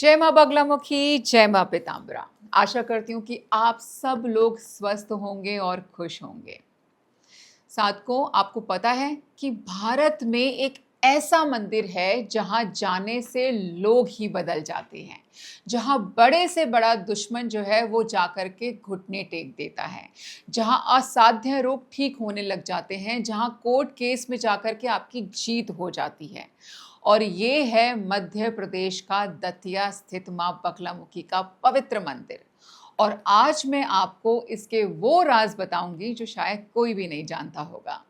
जय माँ बगलामुखी, जय माँ पीताम्बरा। आशा करती हूँ कि आप सब लोग स्वस्थ होंगे और खुश होंगे। साधकों, आपको पता है कि भारत में एक ऐसा मंदिर है जहां जाने से लोग ही बदल जाते हैं, जहां बड़े से बड़ा दुश्मन जो है वो जाकर के घुटने टेक देता है, जहां असाध्य रोग ठीक होने लग जाते हैं, जहां कोर्ट केस में जाकर के आपकी जीत हो जाती है। और ये है मध्य प्रदेश का दतिया स्थित मां बगलामुखी का पवित्र मंदिर। और आज मैं आपको इसके वो राज बताऊंगी जो शायद कोई भी नहीं जानता होगा।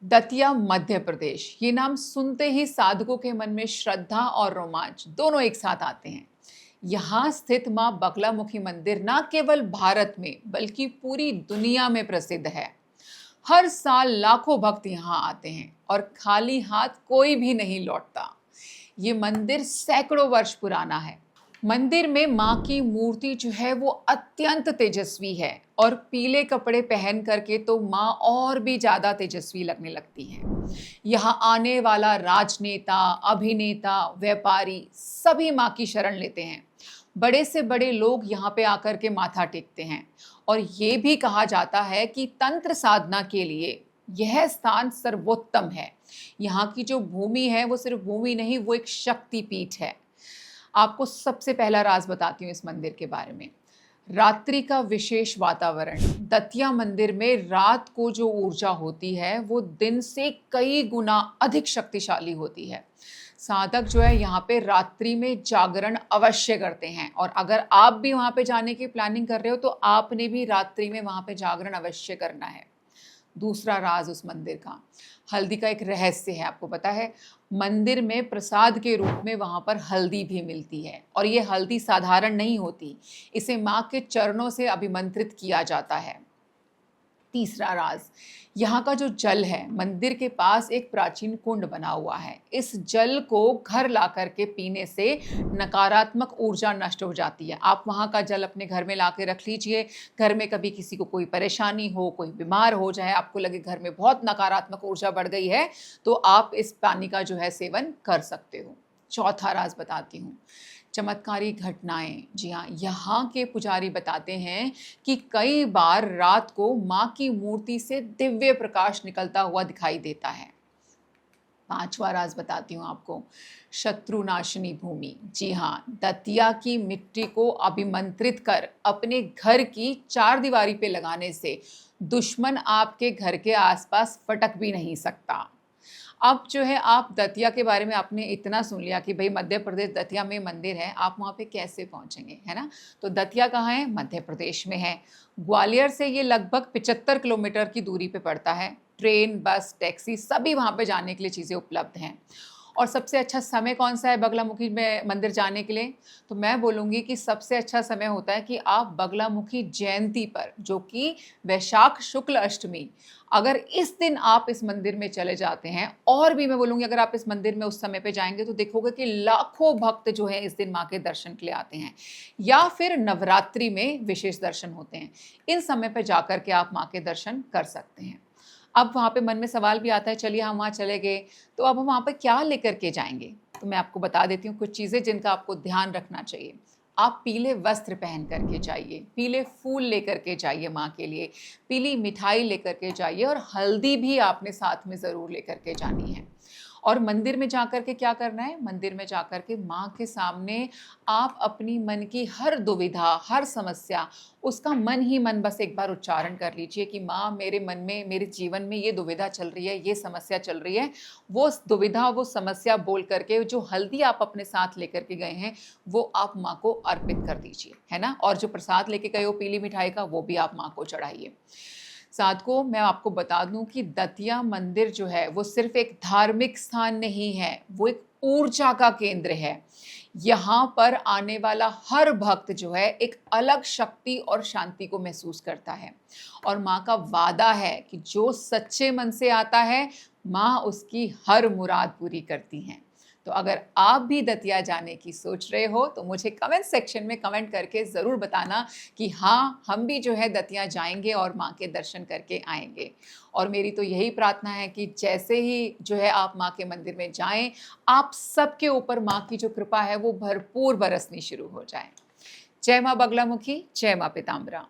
दतिया मध्य प्रदेश, ये नाम सुनते ही साधकों के मन में श्रद्धा और रोमांच दोनों एक साथ आते हैं। यहाँ स्थित मां बगलामुखी मंदिर न केवल भारत में बल्कि पूरी दुनिया में प्रसिद्ध है। हर साल लाखों भक्त यहाँ आते हैं और खाली हाथ कोई भी नहीं लौटता। ये मंदिर सैकड़ों वर्ष पुराना है। मंदिर में मां की मूर्ति जो है वो अत्यंत तेजस्वी है और पीले कपड़े पहन करके तो मां और भी ज्यादा तेजस्वी लगने लगती है। यहाँ आने वाला राजनेता, अभिनेता, व्यापारी सभी मां की शरण लेते हैं। बड़े से बड़े लोग यहाँ पे आकर के माथा टेकते हैं और ये भी कहा जाता है कि तंत्र साधना के लिए यह स्थान सर्वोत्तम है। यहाँ की जो भूमि है वो सिर्फ भूमि नहीं, वो एक शक्ति पीठ है। आपको सबसे पहला राज बताती हूँ इस मंदिर के बारे में। रात्रि का विशेष वातावरण। दतिया मंदिर में रात को जो ऊर्जा होती है वो दिन से कई गुना अधिक शक्तिशाली होती है। साधक जो है यहाँ पे रात्रि में जागरण अवश्य करते हैं और अगर आप भी वहाँ पे जाने की प्लानिंग कर रहे हो तो आपने भी रात्रि में वहाँ पे जागरण अवश्य करना है। दूसरा राज उस मंदिर का, हल्दी का एक रहस्य है। आपको पता है मंदिर में प्रसाद के रूप में वहां पर हल्दी भी मिलती है और ये हल्दी साधारण नहीं होती, इसे मां के चरणों से अभिमंत्रित किया जाता है। तीसरा राज, यहाँ का जो जल है, मंदिर के पास एक प्राचीन कुंड बना हुआ है। इस जल को घर ला करके पीने से नकारात्मक ऊर्जा नष्ट हो जाती है। आप वहाँ का जल अपने घर में ला के रख लीजिए। घर में कभी किसी को कोई परेशानी हो, कोई बीमार हो जाए, आपको लगे घर में बहुत नकारात्मक ऊर्जा बढ़ गई है, तो आप इस पानी का जो है सेवन कर सकते हो। चौथा राज बताती हूँ, चमत्कारी घटनाएं। जी हाँ, यहाँ के पुजारी बताते हैं कि कई बार रात को मां की मूर्ति से दिव्य प्रकाश निकलता हुआ दिखाई देता है। पांचवा राज बताती हूँ आपको, शत्रुनाशिनी भूमि। जी हाँ, दतिया की मिट्टी को अभिमंत्रित कर अपने घर की चार दीवारी पे लगाने से दुश्मन आपके घर के आसपास फटक भी नहीं सकता। अब जो है, आप दतिया के बारे में आपने इतना सुन लिया कि भाई मध्य प्रदेश दतिया में मंदिर है, आप वहाँ पे कैसे पहुँचेंगे, है ना। तो दतिया कहाँ है? मध्य प्रदेश में है। ग्वालियर से ये लगभग 75 किलोमीटर की दूरी पे पड़ता है। ट्रेन, बस, टैक्सी सभी वहाँ पे जाने के लिए चीज़ें उपलब्ध हैं। और सबसे अच्छा समय कौन सा है बगलामुखी में मंदिर जाने के लिए? तो मैं बोलूँगी कि सबसे अच्छा समय होता है कि आप बगलामुखी जयंती पर, जो कि वैशाख शुक्ल अष्टमी, अगर इस दिन आप इस मंदिर में चले जाते हैं, और भी मैं बोलूँगी अगर आप इस मंदिर में उस समय पे जाएंगे तो देखोगे कि लाखों भक्त जो है इस दिन माँ के दर्शन के लिए आते हैं, या फिर नवरात्रि में विशेष दर्शन होते हैं। इन समय पे जाकर के आप माँ के दर्शन कर सकते हैं। अब वहाँ पे मन में सवाल भी आता है, चलिए हम वहाँ चले गए तो अब हम वहाँ पे क्या लेकर के जाएंगे? तो मैं आपको बता देती हूँ कुछ चीज़ें जिनका आपको ध्यान रखना चाहिए। आप पीले वस्त्र पहन करके जाइए, पीले फूल लेकर के जाइए माँ के लिए, पीली मिठाई लेकर के जाइए और हल्दी भी आपने साथ में ज़रूर लेकर के जानी है। और मंदिर में जाकर के क्या करना है? मंदिर में जाकर के माँ के सामने आप अपनी मन की हर दुविधा, हर समस्या, उसका मन ही मन बस एक बार उच्चारण कर लीजिए कि माँ, मेरे मन में, मेरे जीवन में ये दुविधा चल रही है, ये समस्या चल रही है। वो दुविधा, वो समस्या बोल करके जो हल्दी आप अपने साथ लेकर के गए हैं वो आप माँ को अर्पित कर दीजिए, है ना। और जो प्रसाद लेके गए हो पीली मिठाई का, वो भी आप माँ को चढ़ाइए। साधकों, मैं आपको बता दूं कि दतिया मंदिर जो है वो सिर्फ एक धार्मिक स्थान नहीं है, वो एक ऊर्जा का केंद्र है। यहाँ पर आने वाला हर भक्त जो है एक अलग शक्ति और शांति को महसूस करता है। और माँ का वादा है कि जो सच्चे मन से आता है, माँ उसकी हर मुराद पूरी करती हैं। तो अगर आप भी दतिया जाने की सोच रहे हो तो मुझे कमेंट सेक्शन में कमेंट करके ज़रूर बताना कि हाँ, हम भी जो है दतिया जाएंगे और माँ के दर्शन करके आएंगे। और मेरी तो यही प्रार्थना है कि जैसे ही जो है आप माँ के मंदिर में जाएं, आप सबके ऊपर माँ की जो कृपा है वो भरपूर बरसनी शुरू हो जाए। जय माँ बगलामुखी, जय माँ पीताम्बरा।